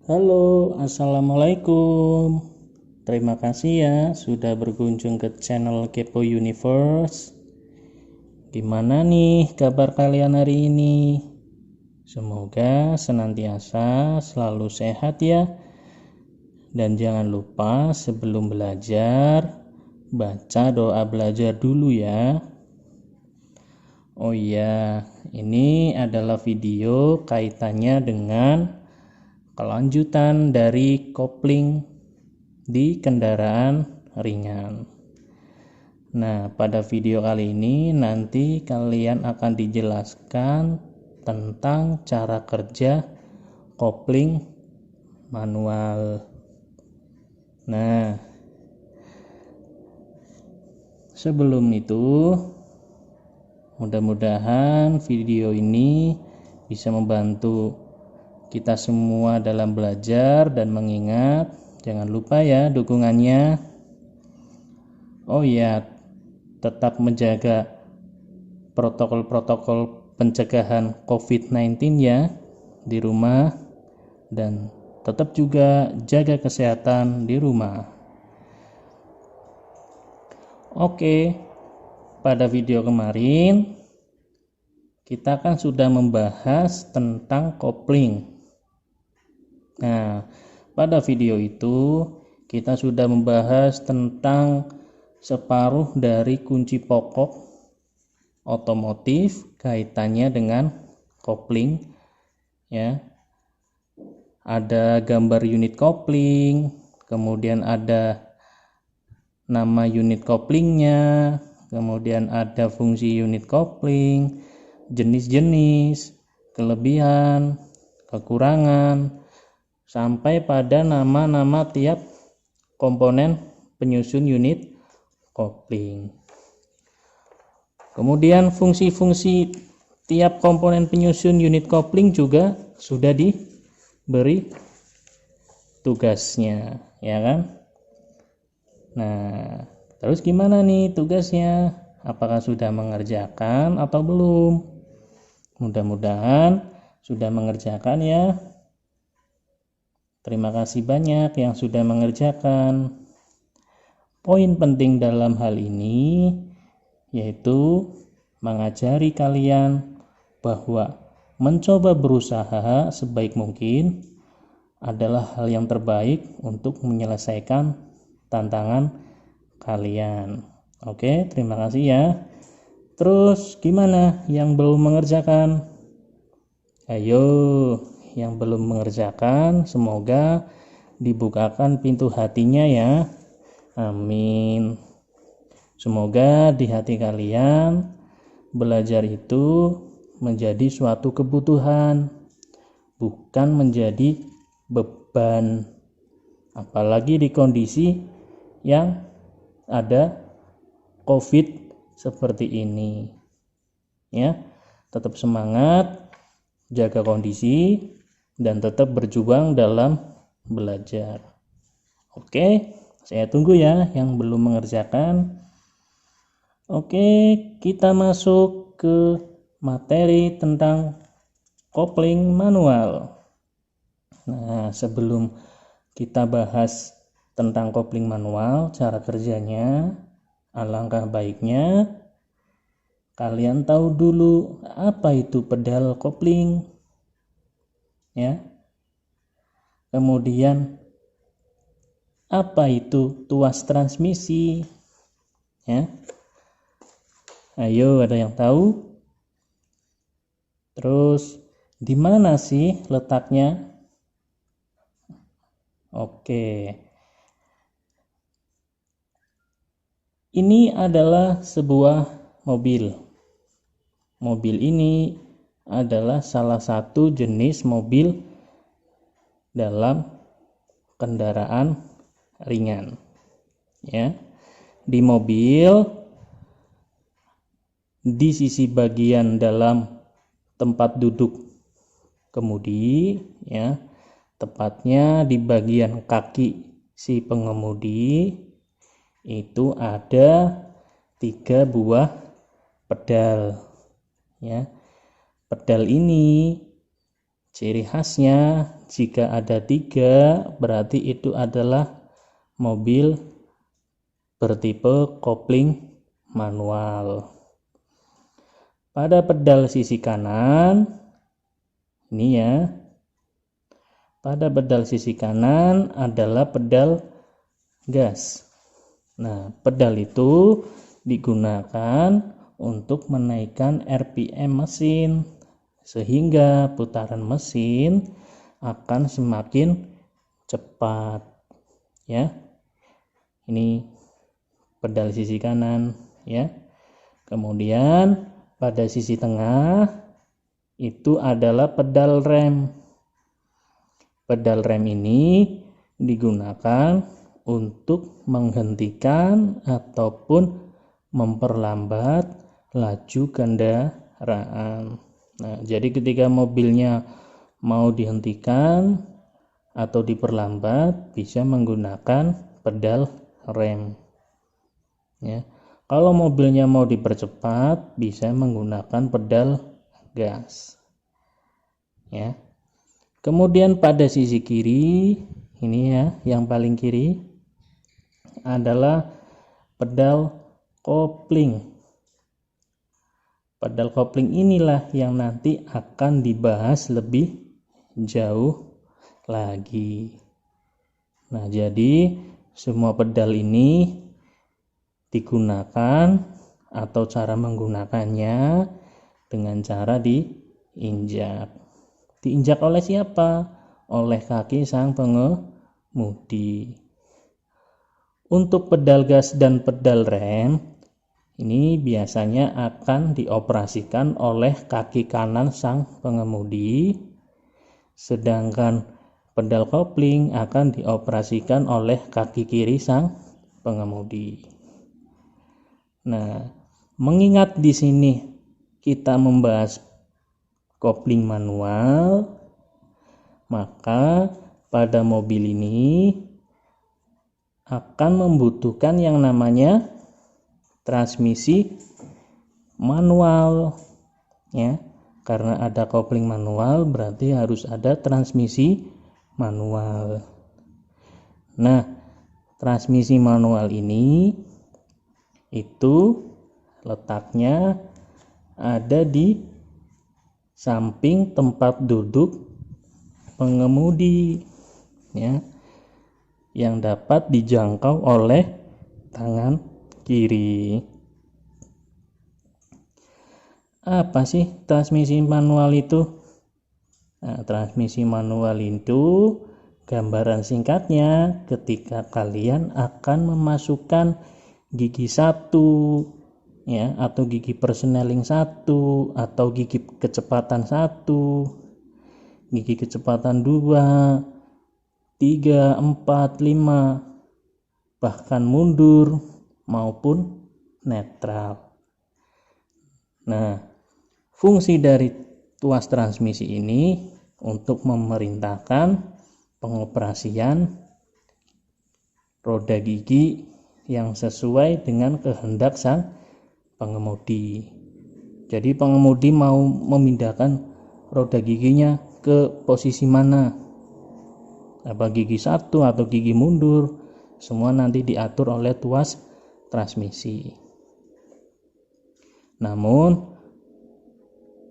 Halo, assalamualaikum. Terima kasih ya sudah berkunjung ke channel Kepo Universe. Gimana nih kabar kalian hari ini? Semoga senantiasa selalu sehat ya. Dan jangan lupa sebelum belajar, baca doa belajar dulu ya. Oh iya, ini adalah video kaitannya dengan kelanjutan dari kopling di kendaraan ringan. Nah, pada video kali ini nanti kalian akan dijelaskan tentang cara kerja kopling manual. Nah, sebelum itu mudah-mudahan video ini bisa membantu kita semua dalam belajar dan mengingat. Jangan lupa ya dukungannya. Oh ya, tetap menjaga protokol-protokol pencegahan COVID-19 ya di rumah, dan tetap juga jaga kesehatan di rumah. Oke, pada video kemarin kita kan sudah membahas tentang kopling. Nah, pada video itu kita sudah membahas tentang separuh dari kunci pokok otomotif kaitannya dengan kopling ya. Ada gambar unit kopling, kemudian ada nama unit koplingnya, kemudian ada fungsi unit kopling, jenis-jenis, kelebihan, kekurangan, sampai pada nama-nama tiap komponen penyusun unit kopling. Kemudian fungsi-fungsi tiap komponen penyusun unit kopling juga sudah diberi tugasnya, ya kan? Nah, terus gimana nih tugasnya? Apakah sudah mengerjakan atau belum? Mudah-mudahan sudah mengerjakan ya. Terima kasih banyak yang sudah mengerjakan. Poin penting dalam hal ini yaitu mengajari kalian bahwa mencoba berusaha sebaik mungkin adalah hal yang terbaik untuk menyelesaikan tantangan kalian. Oke, terima kasih ya. Terus gimana yang belum mengerjakan? Ayo, yang belum mengerjakan semoga dibukakan pintu hatinya ya. Amin. Semoga di hati kalian belajar itu menjadi suatu kebutuhan, bukan menjadi beban. Apalagi di kondisi yang ada COVID seperti ini. Ya, tetap semangat, jaga kondisi, dan tetap berjuang dalam belajar. Oke, saya tunggu ya yang belum mengerjakan. Oke, kita masuk ke materi tentang kopling manual. Nah, sebelum kita bahas tentang kopling manual, cara kerjanya, alangkah baiknya kalian tahu dulu apa itu pedal kopling ya. Kemudian apa itu tuas transmisi ya. Ayo, ada yang tahu? Terus di mana sih letaknya? Oke. Ini adalah sebuah mobil. Mobil ini adalah salah satu jenis mobil dalam kendaraan ringan. Ya. Di mobil, di sisi bagian dalam tempat duduk kemudi, ya, tepatnya di bagian kaki si pengemudi, itu ada 3 buah pedal ya. Pedal ini Ciri khasnya jika ada 3 berarti itu adalah mobil bertipe kopling manual. Pada pedal sisi kanan, ini ya, pada pedal sisi kanan adalah pedal gas. Nah, pedal itu digunakan untuk menaikkan RPM mesin sehingga putaran mesin akan semakin cepat ya. Ini pedal sisi kanan ya. Kemudian pada sisi tengah itu adalah pedal rem. Pedal rem ini digunakan untuk menghentikan ataupun memperlambat laju kendaraan. Nah, jadi ketika mobilnya mau dihentikan atau diperlambat bisa menggunakan pedal rem. Ya. Kalau mobilnya mau dipercepat bisa menggunakan pedal gas. Ya. Kemudian pada sisi kiri, ini ya, yang paling kiri adalah pedal kopling. Pedal kopling inilah yang nanti akan dibahas lebih jauh lagi. Nah, jadi semua pedal ini digunakan atau cara menggunakannya dengan cara diinjak. Diinjak oleh siapa? Oleh kaki sang pengemudi. Untuk pedal gas dan pedal rem ini biasanya akan dioperasikan oleh kaki kanan sang pengemudi, sedangkan pedal kopling akan dioperasikan oleh kaki kiri sang pengemudi. Nah, mengingat di sini kita membahas kopling manual, maka pada mobil ini akan membutuhkan yang namanya transmisi manual ya. Karena ada kopling manual berarti harus ada transmisi manual. Nah, transmisi manual ini itu letaknya ada di samping tempat duduk pengemudi ya, yang dapat dijangkau oleh tangan kiri. Apa sih transmisi manual itu? Nah, transmisi manual itu gambaran singkatnya ketika kalian akan memasukkan gigi 1 ya, atau gigi persneling 1 atau gigi kecepatan 1, gigi kecepatan 2, 3, 4, 5, bahkan mundur maupun netral. Nah, fungsi dari tuas transmisi ini untuk memerintahkan pengoperasian roda gigi yang sesuai dengan kehendak sang pengemudi. Jadi pengemudi mau memindahkan roda giginya ke posisi mana, apa gigi 1 atau gigi mundur, semua nanti diatur oleh tuas transmisi. Namun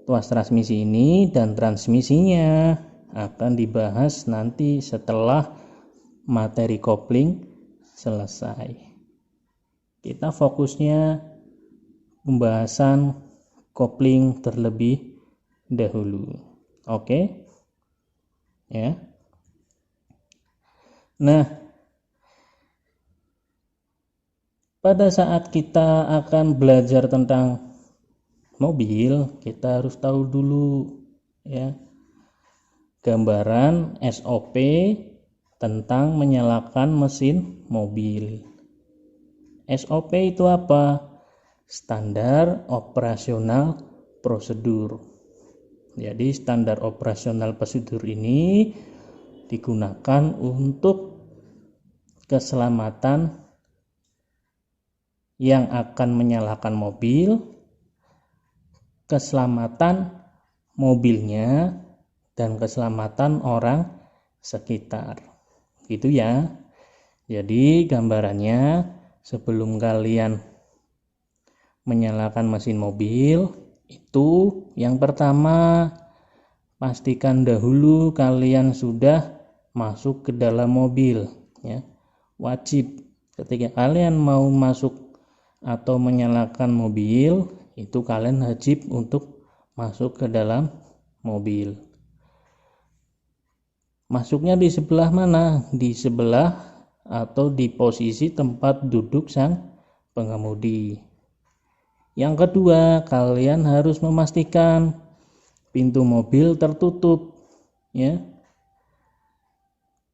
tuas transmisi ini dan transmisinya akan dibahas nanti setelah materi kopling selesai. Kita fokusnya pembahasan kopling terlebih dahulu. Oke? Ya. Nah, pada saat kita akan belajar tentang mobil, kita harus tahu dulu ya gambaran SOP tentang menyalakan mesin mobil. SOP itu apa? Standar operasional prosedur. Jadi standar operasional prosedur ini digunakan untuk keselamatan yang akan menyalakan mobil, keselamatan mobilnya, dan keselamatan orang sekitar. Gitu ya. Jadi gambarannya, sebelum kalian menyalakan mesin mobil, itu yang pertama, pastikan dahulu kalian sudah masuk ke dalam mobil, ya. Wajib ketika kalian mau masuk atau menyalakan mobil, itu kalian wajib untuk masuk ke dalam mobil. Masuknya di sebelah mana? Di sebelah atau di posisi tempat duduk sang pengemudi. Yang kedua, kalian harus memastikan pintu mobil tertutup, ya.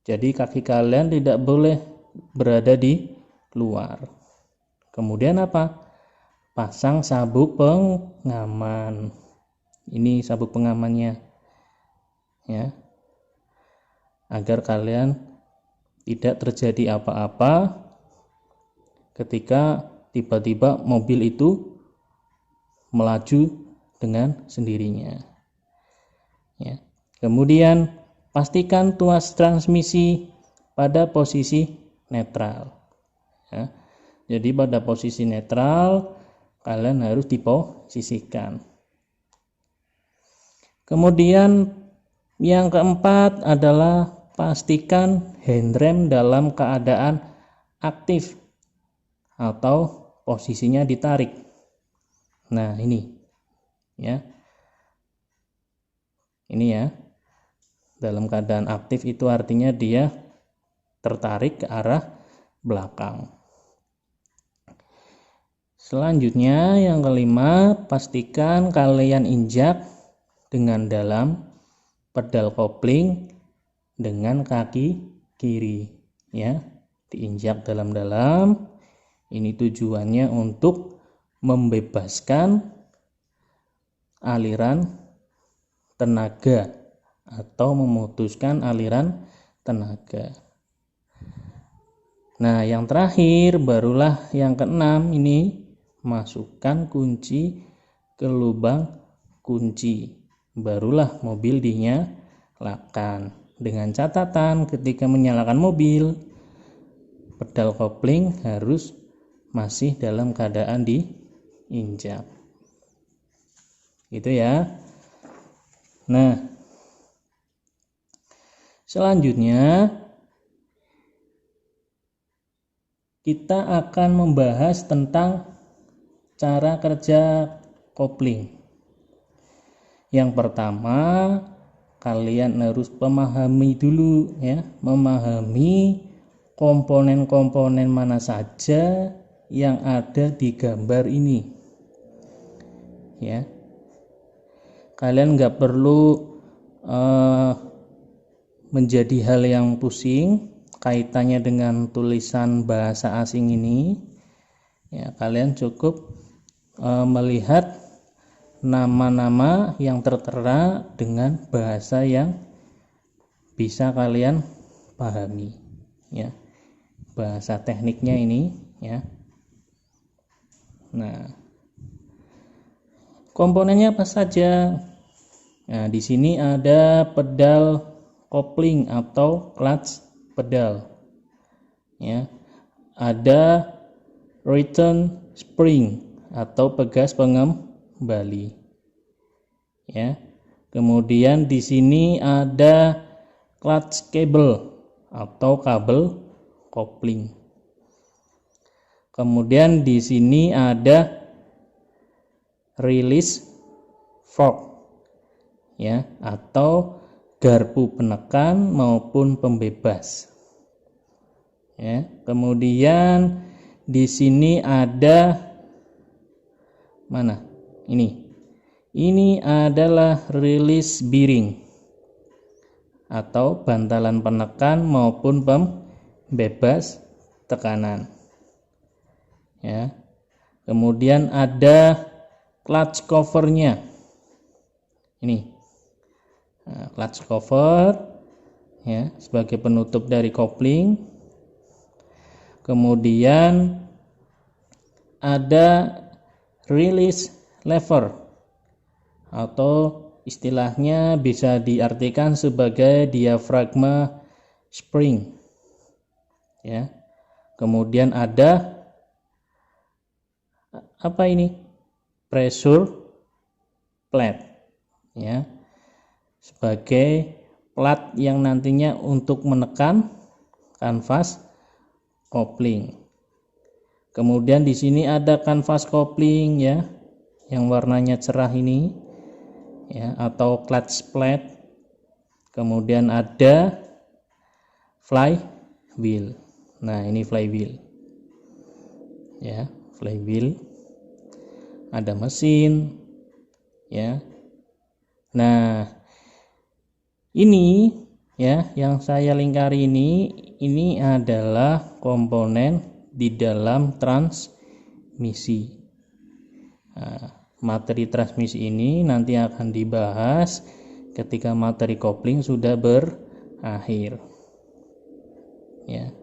Jadi kaki kalian tidak boleh berada di luar. Kemudian apa? Pasang sabuk pengaman. Ini sabuk pengamannya, ya. Agar kalian tidak terjadi apa-apa ketika tiba-tiba mobil itu melaju dengan sendirinya, ya. Kemudian pastikan tuas transmisi pada posisi netral, ya. Jadi pada posisi netral kalian harus diposisikan. Kemudian yang keempat adalah pastikan handrem dalam keadaan aktif atau posisinya ditarik. Nah, ini ya. Ini ya. Dalam keadaan aktif itu artinya dia tertarik ke arah belakang. Selanjutnya yang kelima, pastikan kalian injak dengan dalam pedal kopling dengan kaki kiri, ya. Diinjak dalam-dalam. Ini tujuannya untuk membebaskan aliran tenaga atau memutuskan aliran tenaga. Nah, yang terakhir barulah yang keenam, ini masukkan kunci ke lubang kunci. Barulah mobil dinyalakan. Dengan catatan ketika menyalakan mobil, pedal kopling harus masih dalam keadaan diinjak. Gitu ya. Nah, selanjutnya kita akan membahas tentang cara kerja kopling. Yang pertama, kalian harus memahami dulu, ya, memahami komponen-komponen mana saja yang ada di gambar ini, ya. Kalian nggak perlu menjadi hal yang pusing kaitannya dengan tulisan bahasa asing ini, ya. Kalian cukup melihat nama-nama yang tertera dengan bahasa yang bisa kalian pahami, ya. Bahasa tekniknya ini, ya. Nah, komponennya apa saja? Nah, di sini ada pedal kopling atau clutch pedal, ya. Ada return spring atau pegas pengembali, ya. Kemudian di sini ada clutch cable atau kabel kopling. Kemudian di sini ada release fork, ya, atau garpu penekan maupun pembebas, ya. Kemudian di sini ada mana? Ini adalah release bearing atau bantalan penekan maupun pembebas tekanan, ya. Kemudian ada clutch covernya. Ini clutch cover, ya, sebagai penutup dari kopling. Kemudian ada release lever atau istilahnya bisa diartikan sebagai diafragma spring, ya. Kemudian ada apa ini? Pressure plate, ya, sebagai plat yang nantinya untuk menekan kanvas kopling. Kemudian di sini ada kanvas kopling, ya, yang warnanya cerah ini, ya, atau clutch plate. Kemudian ada flywheel. Nah, ini flywheel, ya, flywheel. Ada mesin, ya. Nah, ini, ya, yang saya lingkari ini adalah komponen di dalam transmisi. Nah, materi transmisi ini nanti akan dibahas ketika materi kopling sudah berakhir, ya.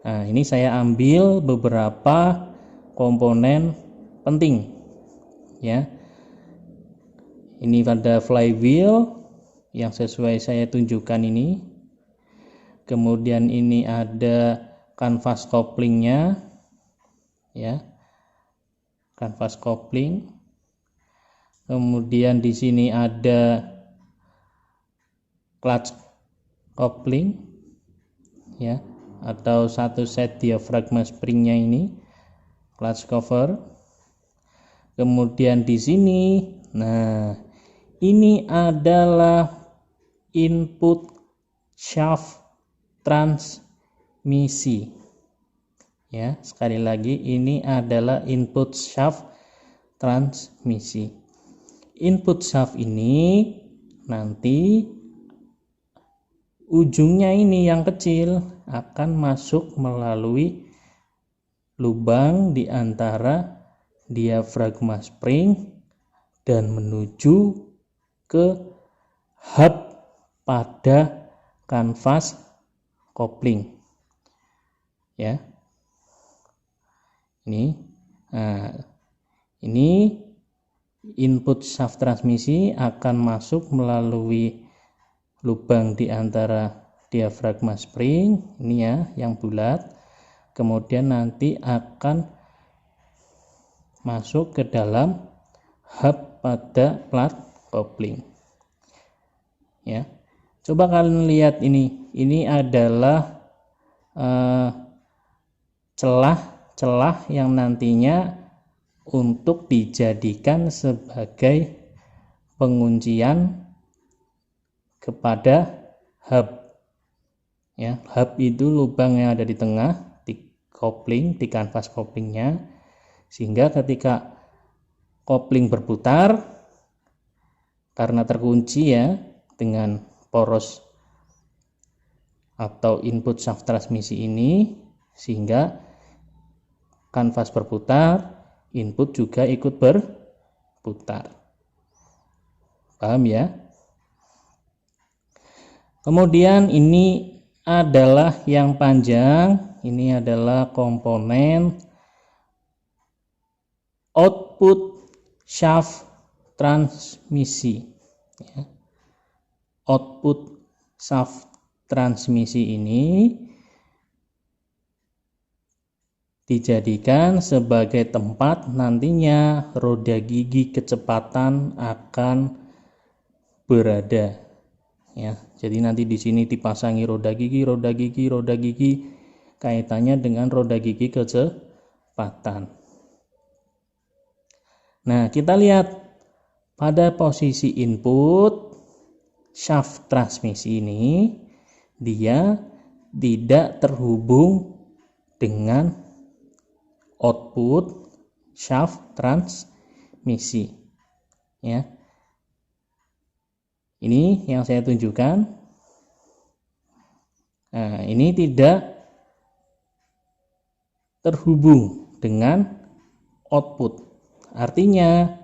Nah, ini saya ambil beberapa komponen penting, ya. Ini pada flywheel yang sesuai saya tunjukkan ini. Kemudian ini ada kanvas koplingnya, ya, kanvas kopling. Kemudian di sini ada clutch kopling, ya, atau satu set diafragma springnya ini, clutch cover. Kemudian di sini, nah, ini adalah input shaft transmisi, ya. Sekali lagi, ini adalah input shaft transmisi. Input shaft ini nanti ujungnya ini yang kecil akan masuk melalui lubang di antara diafragma spring dan menuju ke hub pada kanvas kopling, ya. Ini input shaft transmisi akan masuk melalui lubang di antara diafragma spring ini, ya, yang bulat. Kemudian nanti akan masuk ke dalam hub pada plat kopling, ya. Coba kalian lihat ini adalah celah-celah yang nantinya untuk dijadikan sebagai penguncian kepada hub, ya. Hub itu lubang yang ada di tengah di kopling, di kanvas koplingnya, sehingga ketika kopling berputar karena terkunci, ya, dengan poros atau input shaft transmisi ini, sehingga kanvas berputar, input juga ikut berputar. Paham, ya? Kemudian ini adalah yang panjang, ini adalah komponen output shaft transmisi, ya. Output shaft transmisi ini dijadikan sebagai tempat nantinya roda gigi kecepatan akan berada, ya. Jadi nanti di sini dipasangi roda gigi kaitannya dengan roda gigi kecepatan. Nah, kita lihat pada posisi input shaft transmisi ini, dia tidak terhubung dengan output shaft transmisi, ya. Ini yang saya tunjukkan. Nah, ini tidak terhubung dengan output. Artinya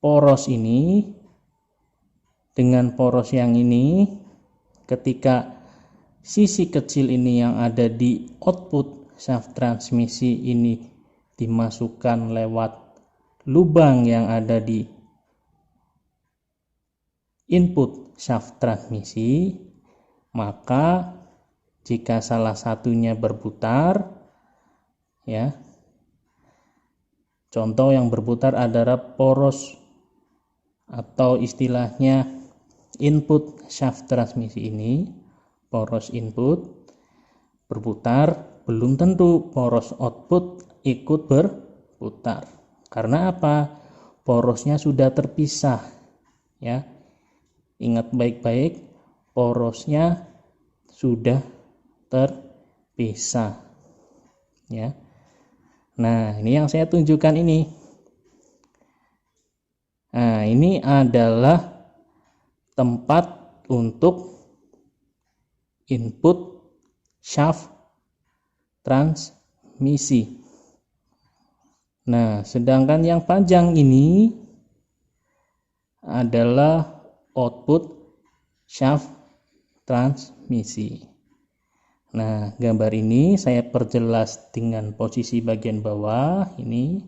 poros ini dengan poros yang ini, ketika sisi kecil ini yang ada di output shaft transmisi ini dimasukkan lewat lubang yang ada di input shaft transmisi, maka jika salah satunya berputar, ya, contoh yang berputar adalah poros atau istilahnya input shaft transmisi ini, poros input berputar, belum tentu poros output ikut berputar. Karena apa? Porosnya sudah terpisah, ya. Ingat baik-baik, porosnya sudah terpisah, ya. Nah, ini yang saya tunjukkan ini. Nah, ini adalah tempat untuk input shaft transmisi. Nah, sedangkan yang panjang ini adalah output shaft transmisi. Nah, gambar ini saya perjelas dengan posisi bagian bawah ini.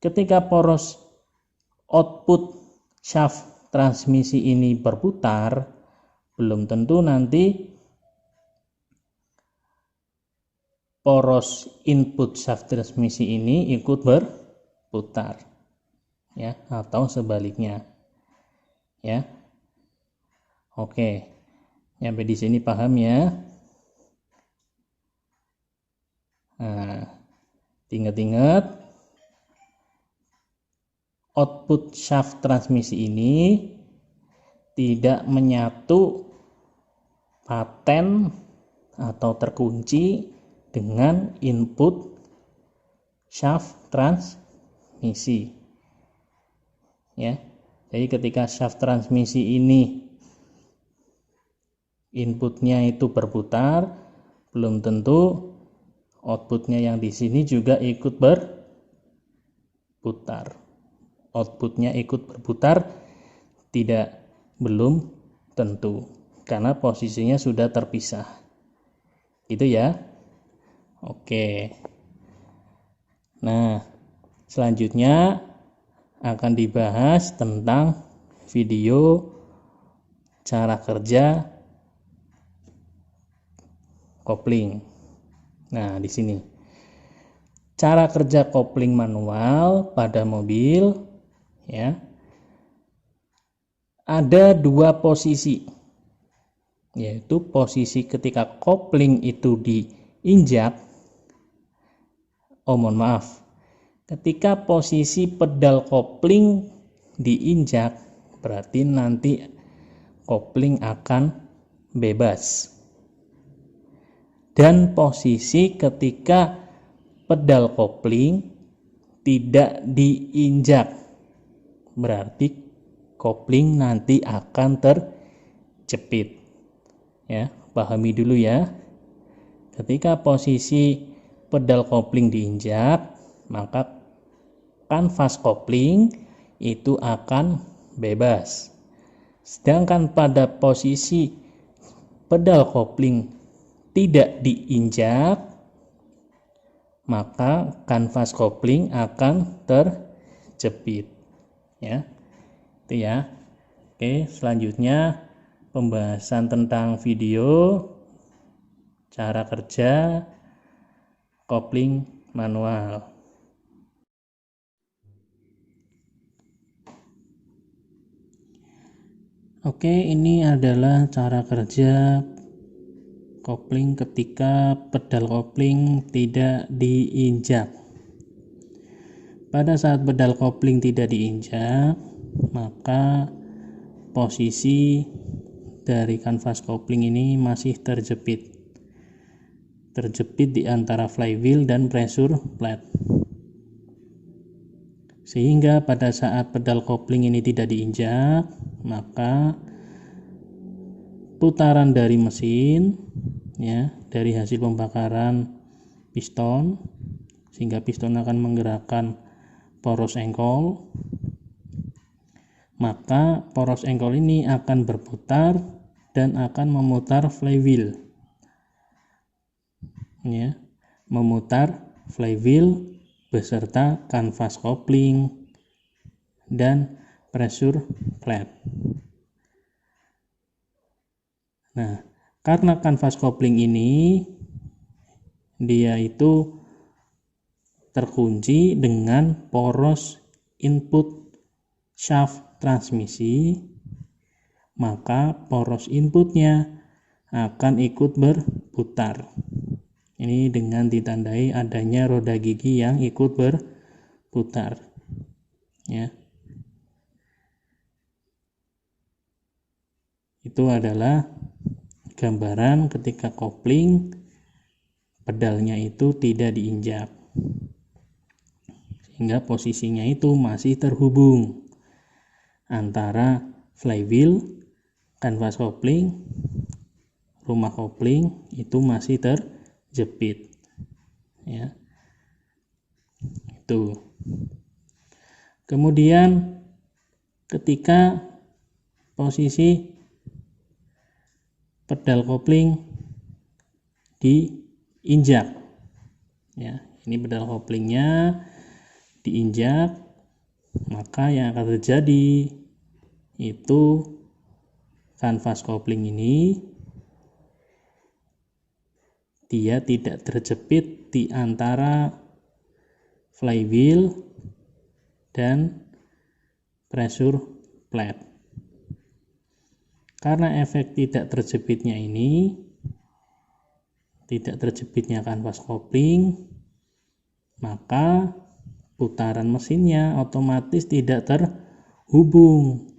Ketika poros output shaft transmisi ini berputar, belum tentu nanti poros input shaft transmisi ini ikut berputar, ya, atau sebaliknya, ya. Oke, sampai di sini paham ya? Nah, ingat-ingat output shaft transmisi ini tidak menyatu paten atau terkunci dengan input shaft transmisi, ya. Jadi ketika shaft transmisi ini inputnya itu berputar, belum tentu outputnya yang di sini juga ikut berputar. Outputnya ikut berputar belum tentu, karena posisinya sudah terpisah, gitu ya. Oke. Nah, selanjutnya akan dibahas tentang video cara kerja kopling. Nah, di sini cara kerja kopling manual pada mobil, ya. Ada dua posisi, yaitu posisi ketika kopling itu diinjak. Mohon maaf, ketika posisi pedal kopling diinjak, berarti nanti kopling akan bebas. Dan posisi ketika pedal kopling tidak diinjak, berarti kopling nanti akan terjepit, ya. Pahami dulu ya. Ketika posisi pedal kopling diinjak, maka kanvas kopling itu akan bebas. Sedangkan pada posisi pedal kopling tidak diinjak, maka kanvas kopling akan terjepit, ya. Itu ya. Oke, selanjutnya pembahasan tentang video cara kerja kopling manual. Oke, ini adalah cara kerja kopling ketika pedal kopling tidak diinjak. Pada saat pedal kopling tidak diinjak, maka posisi dari kanvas kopling ini masih terjepit di antara flywheel dan pressure plate, sehingga pada saat pedal kopling ini tidak diinjak, maka putaran dari mesin, ya, dari hasil pembakaran piston, sehingga piston akan menggerakkan poros engkol, maka poros engkol ini akan berputar dan akan memutar flywheel, ya, memutar flywheel beserta kanvas kopling dan pressure plate. Nah, karena kanvas kopling ini dia itu terkunci dengan poros input shaft transmisi, maka poros inputnya akan ikut berputar. Ini dengan ditandai adanya roda gigi yang ikut berputar. Ya. Itu adalah gambaran ketika kopling pedalnya itu tidak diinjak, sehingga posisinya itu masih terhubung antara flywheel, kanvas kopling, rumah kopling itu masih terjepit. Ya. Itu. Kemudian ketika posisi pedal kopling diinjak, ya, ini pedal koplingnya diinjak, maka yang akan terjadi itu kanvas kopling ini dia tidak terjepit di antara flywheel dan pressure plate. Karena efek tidak terjepitnya ini, tidak terjepitnya kanvas kopling, maka putaran mesinnya otomatis tidak terhubung.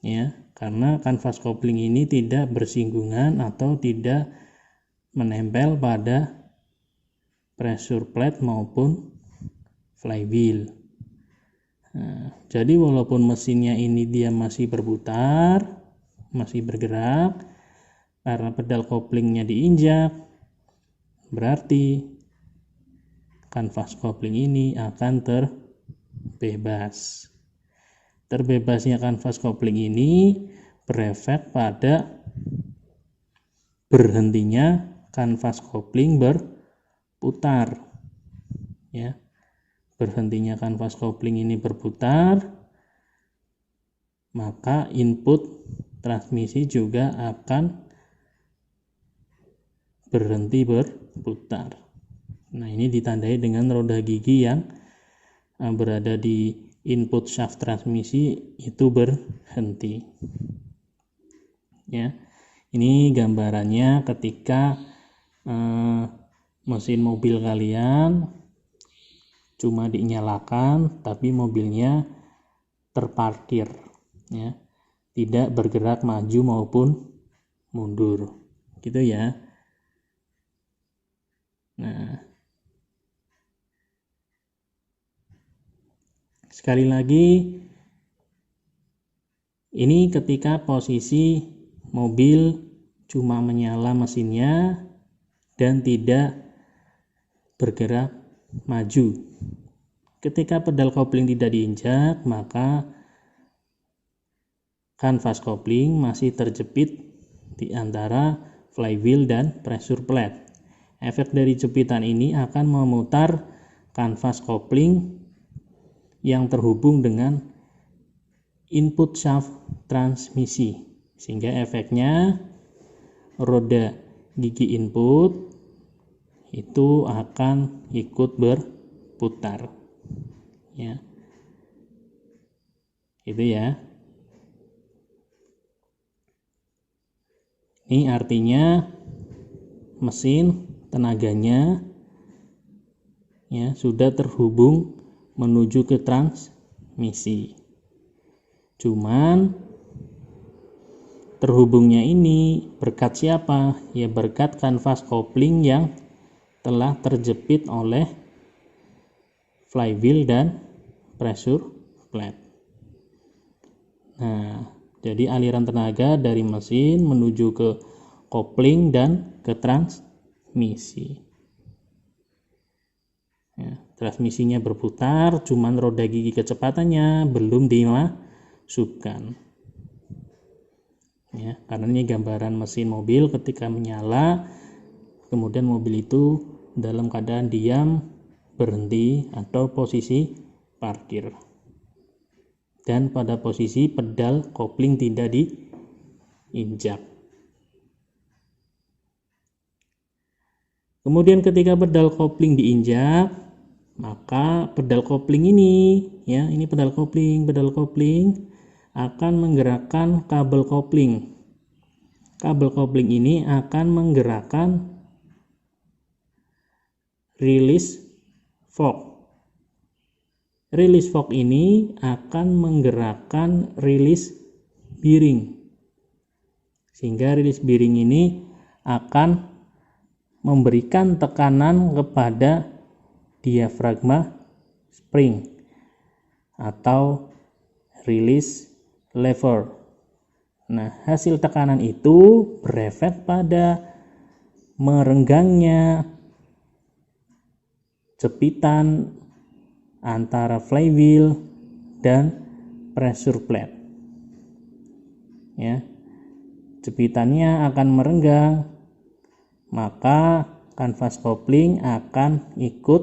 Ya, karena kanvas kopling ini tidak bersinggungan atau tidak menempel pada pressure plate maupun flywheel. Nah, jadi walaupun mesinnya ini dia masih berputar, masih bergerak, karena pedal koplingnya diinjak, berarti kanvas kopling ini akan terbebas. Terbebasnya kanvas kopling ini berefek pada berhentinya kanvas kopling berputar. Ya. Berhentinya kanvas kopling ini berputar, maka input transmisi juga akan berhenti berputar. Nah, ini ditandai dengan roda gigi yang berada di input shaft transmisi itu berhenti. Ya, ini gambarannya ketika mesin mobil kalian cuma dinyalakan tapi mobilnya terparkir, ya, tidak bergerak maju maupun mundur, gitu ya. Nah, sekali lagi, ini ketika posisi mobil cuma menyala mesinnya dan tidak bergerak maju. Ketika pedal kopling tidak diinjak, maka kanvas kopling masih terjepit di antara flywheel dan pressure plate. Efek dari jepitan ini akan memutar kanvas kopling yang terhubung dengan input shaft transmisi, sehingga efeknya roda gigi input itu akan ikut berputar, ya, itu ya. Ini artinya mesin tenaganya, ya, sudah terhubung menuju ke transmisi. Cuman terhubungnya ini berkat siapa? Ya, berkat kanvas kopling yang telah terjepit oleh flywheel dan pressure plate. Nah, jadi aliran tenaga dari mesin menuju ke kopling dan ke transmisi. Ya, transmisinya berputar, cuman roda gigi kecepatannya belum dimasukkan. Ya, karena ini gambaran mesin mobil ketika menyala, kemudian mobil itu dalam keadaan diam, berhenti atau posisi parkir, dan pada posisi pedal kopling tidak injak. Kemudian ketika pedal kopling diinjak, maka pedal kopling ini, ya, ini pedal kopling akan menggerakkan kabel kopling. Kabel kopling ini akan menggerakkan release fork. Release fork ini akan menggerakkan release bearing. Sehingga release bearing ini akan memberikan tekanan kepada diafragma spring atau release lever. Nah, hasil tekanan itu berefek pada merenggangnya jepitan antara flywheel dan pressure plate. Ya, jepitannya akan merenggang, maka kanvas kopling akan ikut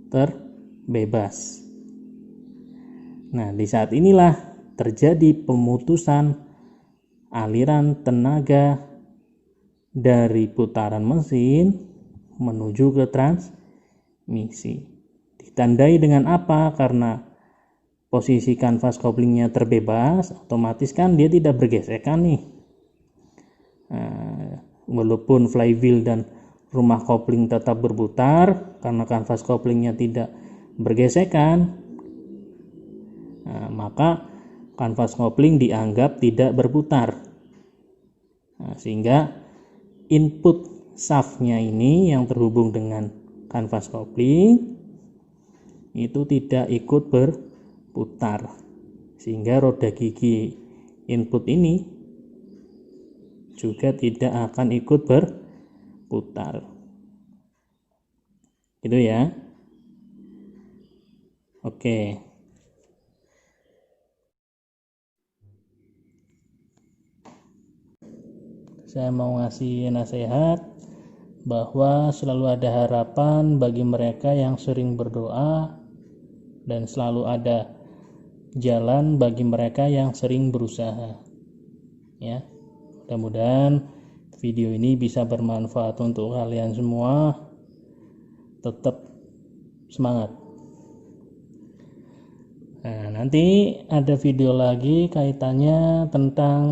terbebas. Nah, di saat inilah terjadi pemutusan aliran tenaga dari putaran mesin menuju ke transmisi. Ditandai dengan apa? Karena posisi kanvas koplingnya terbebas, otomatis kan dia tidak bergesekan nih. Walaupun flywheel dan rumah kopling tetap berputar, karena kanvas koplingnya tidak bergesekan, maka kanvas kopling dianggap tidak berputar. Sehingga input shaftnya ini yang terhubung dengan kanvas kopling itu tidak ikut berputar, sehingga roda gigi input ini juga tidak akan ikut berputar. Gitu ya. Oke. Saya mau ngasih nasihat bahwa selalu ada harapan bagi mereka yang sering berdoa, dan selalu ada jalan bagi mereka yang sering berusaha. Ya. Mudah-mudahan video ini bisa bermanfaat untuk kalian semua. Tetap semangat. Nah, nanti ada video lagi kaitannya tentang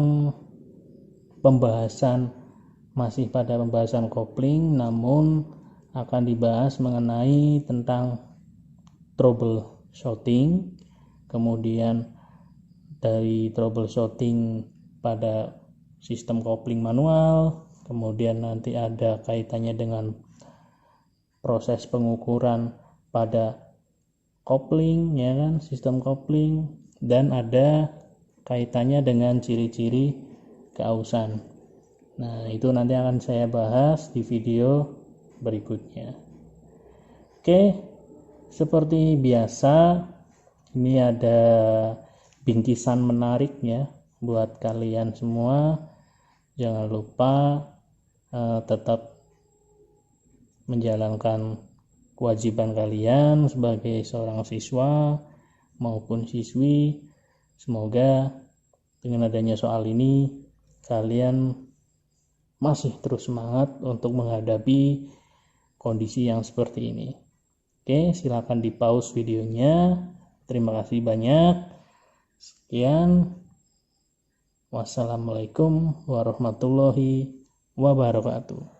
masih pada pembahasan kopling, namun akan dibahas mengenai tentang troubleshooting, kemudian dari troubleshooting pada sistem kopling manual, kemudian nanti ada kaitannya dengan proses pengukuran pada kopling, ya kan, sistem kopling, dan ada kaitannya dengan ciri-ciri keausan. Nah, itu nanti akan saya bahas di video berikutnya. Oke, seperti biasa, ini ada bingkisan menarik ya buat kalian semua. Jangan lupa tetap menjalankan kewajiban kalian sebagai seorang siswa maupun siswi. Semoga dengan adanya soal ini kalian masih terus semangat untuk menghadapi kondisi yang seperti ini. Oke, silakan di pause videonya. Terima kasih banyak. Sekian. Wassalamualaikum warahmatullahi wabarakatuh.